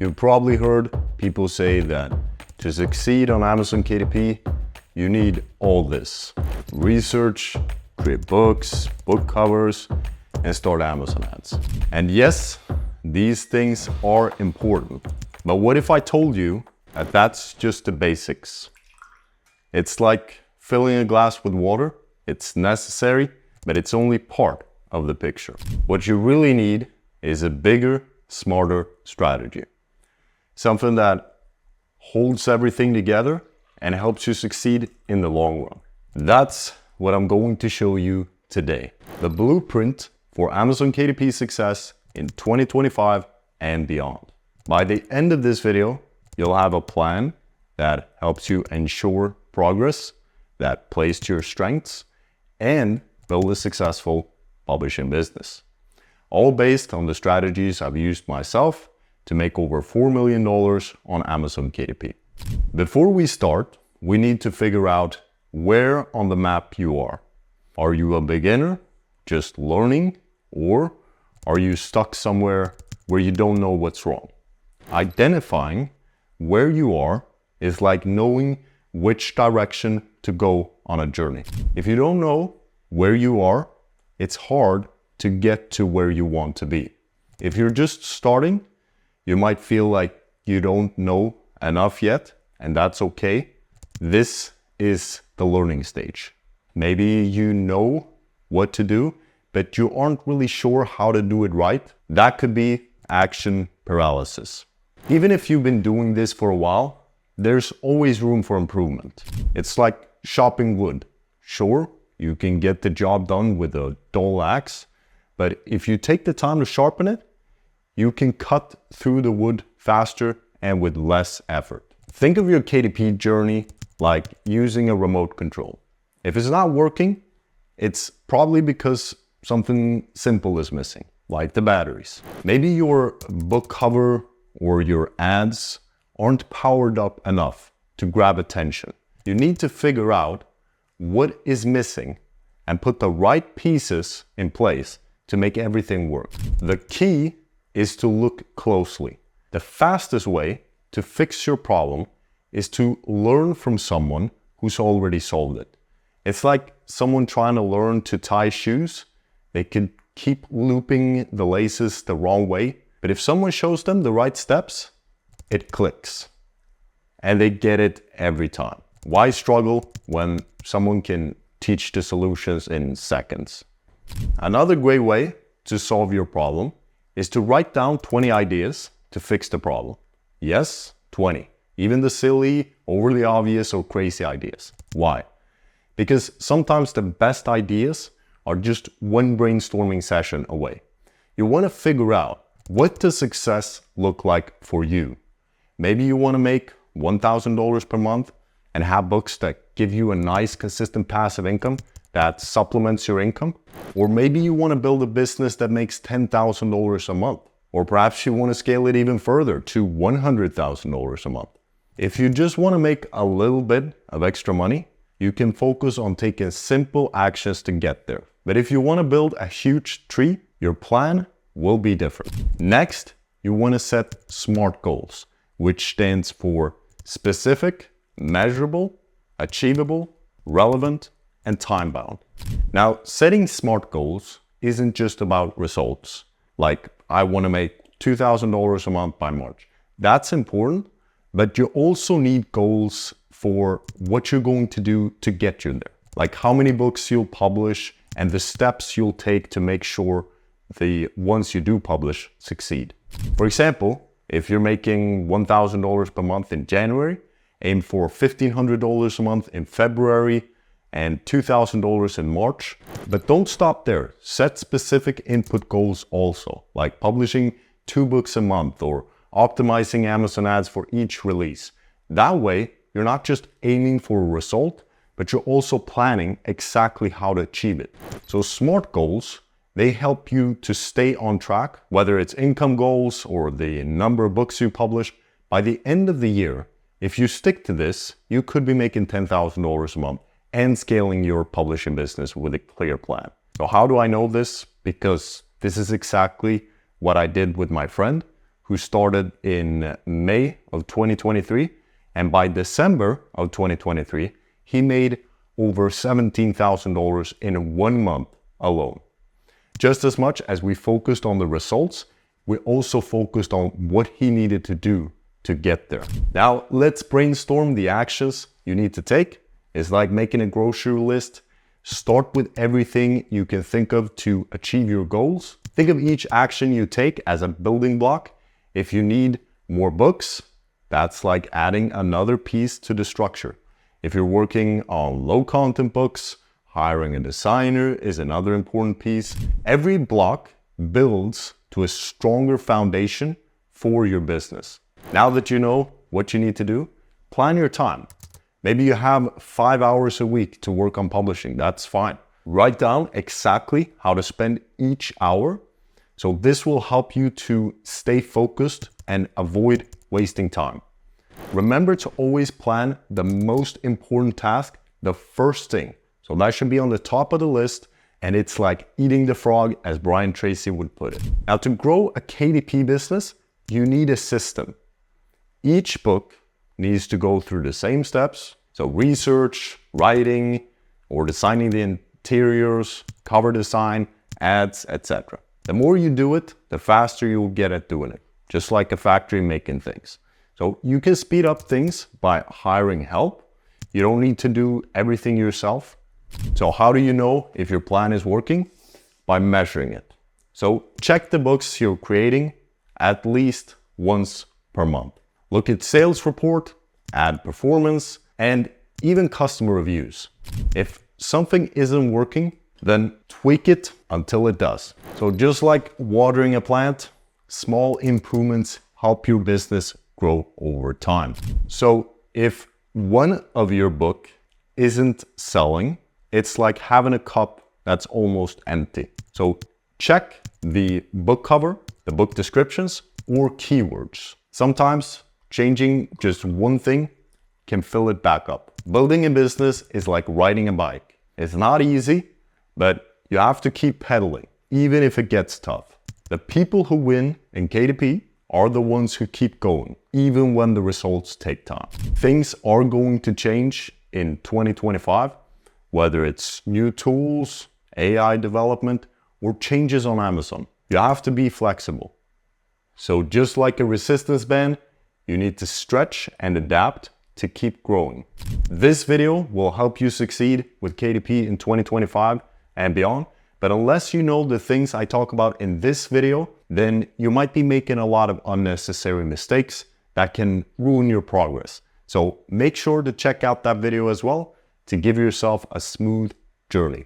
You've probably heard people say that to succeed on Amazon KDP, you need all this. Research, create books, book covers, and start Amazon ads. And yes, these things are important. But what if I told you that that's just the basics? It's like filling a glass with water. It's necessary, but it's only part of the picture. What you really need is a bigger, smarter strategy. Something that holds everything together and helps you succeed in the long run. That's what I'm going to show you today. The blueprint for Amazon KDP success in 2025 and beyond. By the end of this video, you'll have a plan that helps you ensure progress, that plays to your strengths, and build a successful publishing business. All based on the strategies I've used myself to make over $4 million on Amazon KDP. Before we start, we need to figure out where on the map you are. Are you a beginner, just learning, or are you stuck somewhere where you don't know what's wrong? Identifying where you are is like knowing which direction to go on a journey. If you don't know where you are, it's hard to get to where you want to be. If you're just starting, you might feel like you don't know enough yet, and that's okay. This is the learning stage. Maybe you know what to do, but you aren't really sure how to do it right. That could be action paralysis. Even if you've been doing this for a while, there's always room for improvement. It's like chopping wood. Sure, you can get the job done with a dull axe, but if you take the time to sharpen it, you can cut through the wood faster and with less effort. Think of your KDP journey like using a remote control. If it's not working, it's probably because something simple is missing, like the batteries. Maybe your book cover or your ads aren't powered up enough to grab attention. You need to figure out what is missing and put the right pieces in place to make everything work. The key is to look closely. The fastest way to fix your problem is to learn from someone who's already solved it. It's like someone trying to learn to tie shoes. They can keep looping the laces the wrong way, but if someone shows them the right steps, it clicks. And they get it every time. Why struggle when someone can teach the solutions in seconds? Another great way to solve your problem is to write down 20 ideas to fix the problem. Yes, 20. Even the silly, overly obvious, or crazy ideas. Why? Because sometimes the best ideas are just one brainstorming session away. You want to figure out, what does success look like for you? Maybe you want to make $1,000 per month and have books that give you a nice, consistent passive income that supplements your income. Or maybe you want to build a business that makes $10,000 a month. Or perhaps you want to scale it even further to $100,000 a month. If you just want to make a little bit of extra money, you can focus on taking simple actions to get there. But if you want to build a huge tree, your plan will be different. Next, you want to set SMART goals, which stands for specific, measurable, achievable, relevant, and time-bound. Now, setting SMART goals isn't just about results. Like, I want to make $2,000 a month by March. That's important, but you also need goals for what you're going to do to get you there. Like how many books you'll publish and the steps you'll take to make sure the ones you do publish succeed. For example, if you're making $1,000 per month in January, aim for $1,500 a month in February and $2,000 in March. But don't stop there. Set specific input goals also, like publishing 2 books a month or optimizing Amazon ads for each release. That way, you're not just aiming for a result, but you're also planning exactly how to achieve it. So SMART goals, they help you to stay on track, whether it's income goals or the number of books you publish. By the end of the year, if you stick to this, you could be making $10,000 a month and scaling your publishing business with a clear plan. So how do I know this? Because this is exactly what I did with my friend who started in May of 2023. And by December of 2023, he made over $17,000 in 1 month alone. Just as much as we focused on the results, we also focused on what he needed to do to get there. Now, let's brainstorm the actions you need to take. It's like making a grocery list. Start with everything you can think of to achieve your goals. Think of each action you take as a building block. If you need more books, that's like adding another piece to the structure. If you're working on low content books, hiring a designer is another important piece. Every block builds to a stronger foundation for your business. Now that you know what you need to do, plan your time. Maybe you have 5 hours a week to work on publishing. That's fine. Write down exactly how to spend each hour. So this will help you to stay focused and avoid wasting time. Remember to always plan the most important task, the first thing. So that should be on the top of the list, and it's like eating the frog, as Brian Tracy would put it. Now, to grow a KDP business, you need a system. Each book needs to go through the same steps. So research, writing, or designing the interiors, cover design, ads, etc. The more you do it, the faster you'll get at doing it. Just like a factory making things. So you can speed up things by hiring help. You don't need to do everything yourself. So how do you know if your plan is working? By measuring it. So check the books you're creating at least once per month. Look at sales report, ad performance, and even customer reviews. If something isn't working, then tweak it until it does. So just like watering a plant, small improvements help your business grow over time. So if one of your book isn't selling, it's like having a cup that's almost empty. So check the book cover, the book descriptions, or keywords. Sometimes changing just one thing can fill it back up. Building a business is like riding a bike. It's not easy, but you have to keep pedaling, even if it gets tough. The people who win in KDP are the ones who keep going, even when the results take time. Things are going to change in 2025, whether it's new tools, AI development, or changes on Amazon. You have to be flexible. So just like a resistance band, you need to stretch and adapt to keep growing. This video will help you succeed with KDP in 2025 and beyond. But unless you know the things I talk about in this video, then you might be making a lot of unnecessary mistakes that can ruin your progress. So make sure to check out that video as well to give yourself a smooth journey.